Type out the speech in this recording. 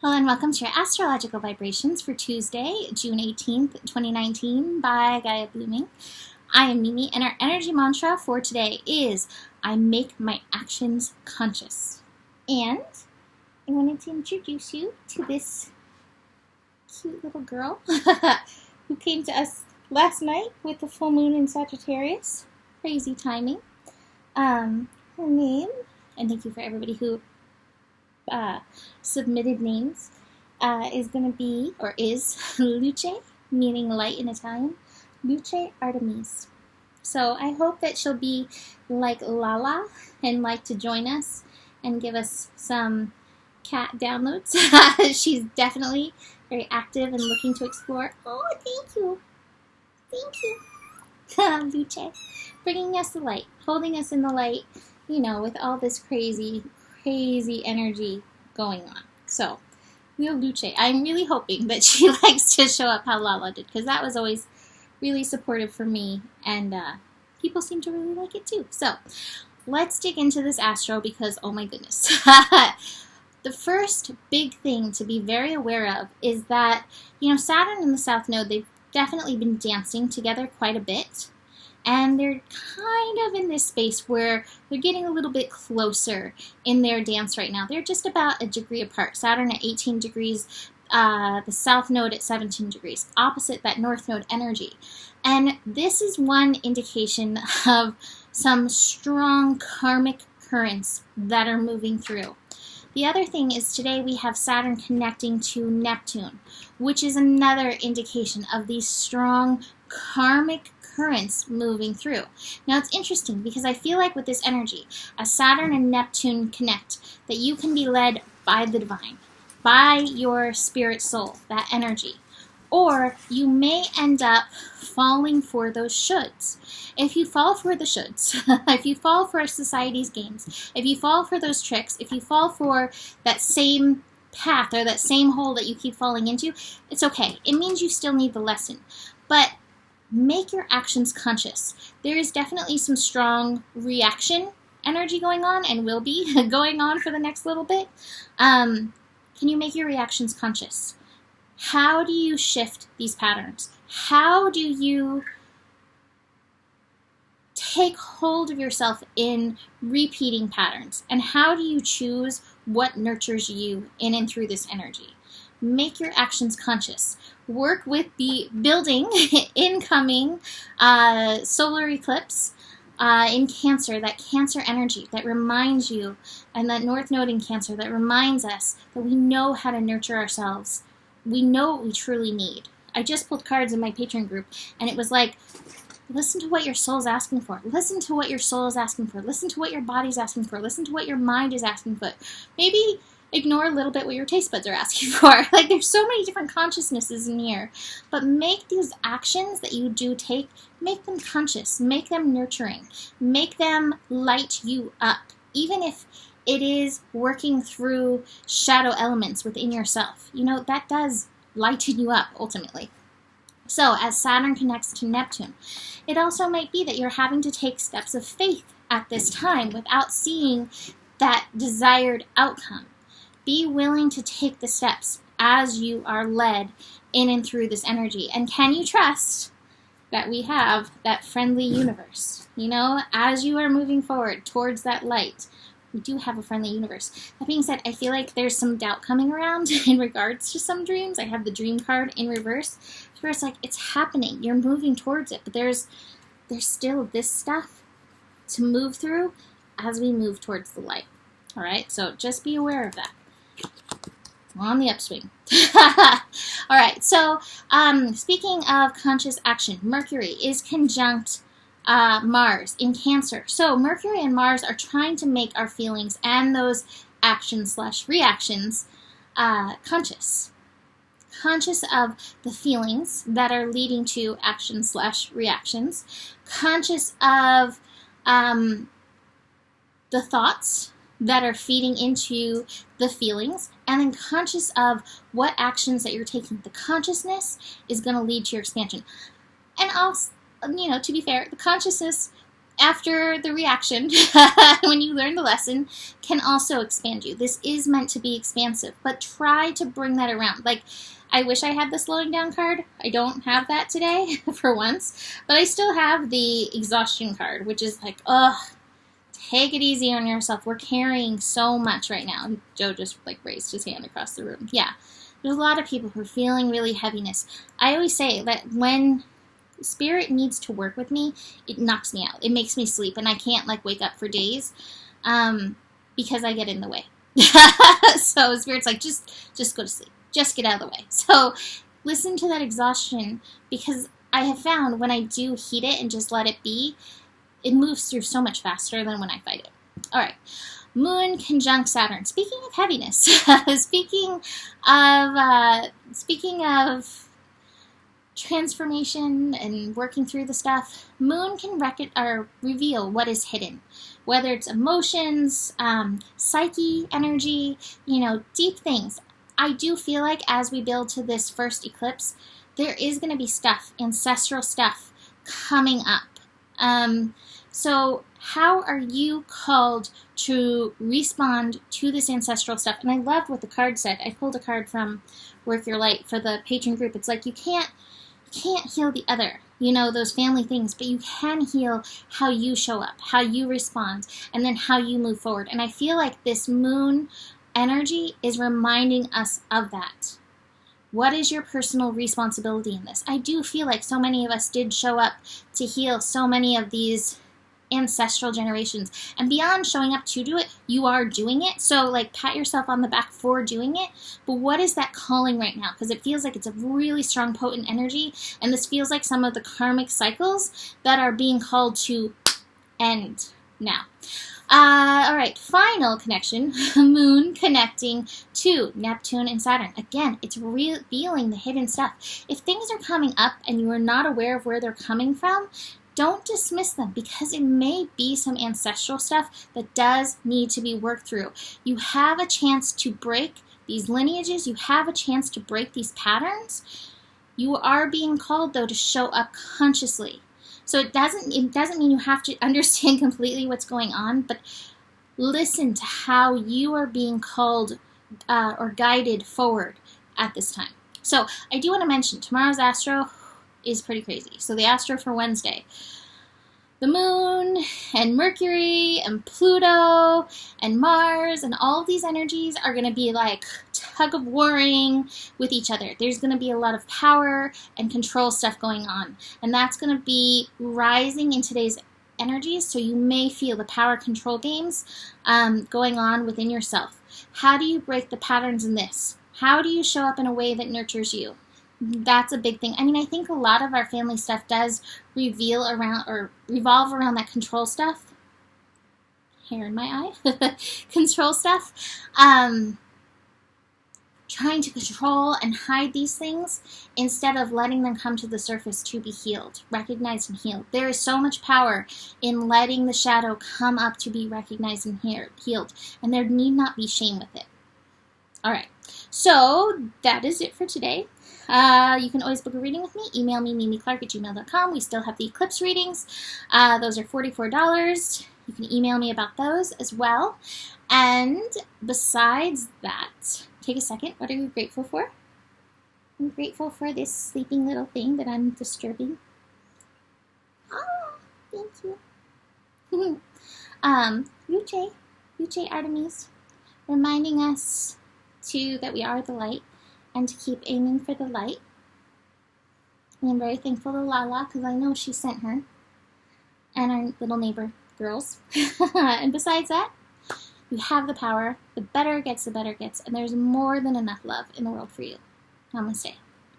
Hello and welcome to your astrological vibrations for Tuesday, June 18th, 2019 by Gaia Blooming. I am Mimi and our energy mantra for today is I make my actions conscious. And I wanted to introduce you to this cute little girl who came to us last night with the full moon in Sagittarius. Crazy timing. Her name, and thank you for everybody who submitted names, is going to be, or is, Luce, meaning light in Italian. Luce Artemis. So I hope that she'll be like Lala and like to join us and give us some cat downloads. She's definitely very active and looking to explore. Oh, thank you. Thank you. Luce. Bringing us the light, holding us in the light, you know, with all this crazy energy going on. So, real Luce. I'm really hoping that she likes to show up how Lala did, because that was always really supportive for me, and people seem to really like it too. So, let's dig into this astro, because oh my goodness. The first big thing to be very aware of is that, you know, Saturn and the South Node, they've definitely been dancing together quite a bit. And they're kind of in this space where they're getting a little bit closer in their dance right now. They're just about a degree apart. Saturn at 18 degrees, the South Node at 17 degrees, opposite that North Node energy. And this is one indication of some strong karmic currents that are moving through. The other thing is today we have Saturn connecting to Neptune, which is another indication of these strong karmic currents moving through. Now it's interesting because I feel like with this energy, as Saturn and Neptune connect, that you can be led by the divine, by your spirit soul, that energy. Or you may end up falling for those shoulds. If you fall for the shoulds, if you fall for society's games, if you fall for those tricks, if you fall for that same path or that same hole that you keep falling into, it's okay. It means you still need the lesson. But make your actions conscious. There is definitely some strong reaction energy going on, and will be going on for the next little bit. Can you make your reactions conscious? How do you shift these patterns? How do you take hold of yourself in repeating patterns? And how do you choose what nurtures you in and through this energy? Make your actions conscious. Work with the building incoming solar eclipse in Cancer, that Cancer energy that reminds you, and that North Node in Cancer that reminds us that we know how to nurture ourselves. We know what we truly need. I just pulled cards in my Patreon group, and it was like, listen to what your soul is asking for. Listen to what your soul is asking for. Listen to what your body's asking for. Listen to what your mind is asking for. Maybe ignore a little bit what your taste buds are asking for. Like, there's so many different consciousnesses in here. But make these actions that you do take, make them conscious. Make them nurturing. Make them light you up. Even if it is working through shadow elements within yourself. You know, that does lighten you up, ultimately. So, as Saturn connects to Neptune, it also might be that you're having to take steps of faith at this time without seeing that desired outcome. Be willing to take the steps as you are led in and through this energy. And can you trust that we have that friendly universe? You know, as you are moving forward towards that light, we do have a friendly universe. That being said, I feel like there's some doubt coming around in regards to some dreams. I have the dream card in reverse, where it's like, it's happening. You're moving towards it, but there's still this stuff to move through as we move towards the light. All right, so just be aware of that. We're on the upswing. All right, so speaking of conscious action, Mercury is conjunct Mars in Cancer. So Mercury and Mars are trying to make our feelings and those actions/reactions conscious. Conscious of the feelings that are leading to actions/reactions. Conscious of the thoughts that are feeding into the feelings, and then conscious of what actions that you're taking. The consciousness is going to lead to your expansion. And also, you know, to be fair, the consciousness after the reaction, when you learn the lesson, can also expand you. This is meant to be expansive, but try to bring that around. Like, I wish I had the slowing down card. I don't have that today, for once, but I still have the exhaustion card, which is like, ugh, take it easy on yourself. We're carrying so much right now. And Joe just like raised his hand across the room. Yeah, there's a lot of people who are feeling really heaviness. I always say that when Spirit needs to work with me, it knocks me out. It makes me sleep, and I can't like wake up for days because I get in the way. So Spirit's like, just go to sleep. Just get out of the way. So listen to that exhaustion, because I have found when I do heat it and just let it be, it moves through so much faster than when I fight it. All right. Moon conjunct Saturn. Speaking of heaviness, speaking of transformation and working through the stuff, Moon can reveal what is hidden, whether it's emotions, psyche, energy, deep things. I do feel like as we build to this first eclipse, there is going to be stuff, ancestral stuff, coming up. So how are you called to respond to this ancestral stuff? And I love what the card said. I pulled a card from Work Your Light for the patron group. It's like you can't heal the other, those family things, but you can heal how you show up, how you respond, and then how you move forward. And I feel like this moon energy is reminding us of that. What is your personal responsibility in this? I do feel like so many of us did show up to heal so many of these ancestral generations. And beyond showing up to do it, you are doing it. So like pat yourself on the back for doing it. But what is that calling right now? Because it feels like it's a really strong, potent energy. And this feels like some of the karmic cycles that are being called to end now. All right, final connection, Moon connecting to Neptune and Saturn. Again, it's revealing the hidden stuff. If things are coming up and you are not aware of where they're coming from, don't dismiss them, because it may be some ancestral stuff that does need to be worked through. You have a chance to break these lineages. You have a chance to break these patterns. You are being called, though, to show up consciously. So it doesn't mean you have to understand completely what's going on, but listen to how you are being called or guided forward at this time. So I do want to mention tomorrow's astro is pretty crazy. So the astro for Wednesday, the moon and Mercury and Pluto and Mars and all of these energies are going to be like tug of warring with each other. There's going to be a lot of power and control stuff going on, and that's going to be rising in today's energies. So you may feel the power control games going on within yourself. How do you break the patterns in this? How do you show up in a way that nurtures you? That's a big thing. I mean, I think a lot of our family stuff does revolve around that control stuff. Hair in my eye. Control stuff. Trying to control and hide these things instead of letting them come to the surface to be healed, recognized and healed. There is so much power in letting the shadow come up to be recognized and healed, and there need not be shame with it. All right, so that is it for today. You can always book a reading with me. Email me, mimiclark@gmail.com. We still have the eclipse readings. Those are $44. You can email me about those as well. And besides that, take a second. What are you grateful for? I'm grateful for this sleeping little thing that I'm disturbing. Oh, thank you. Luce Artemis, reminding us that we are the light and to keep aiming for the light. And I'm very thankful to Lala because I know she sent her and our little neighbor girls. And besides that, you have the power. The better it gets, and there's more than enough love in the world for you. Namaste.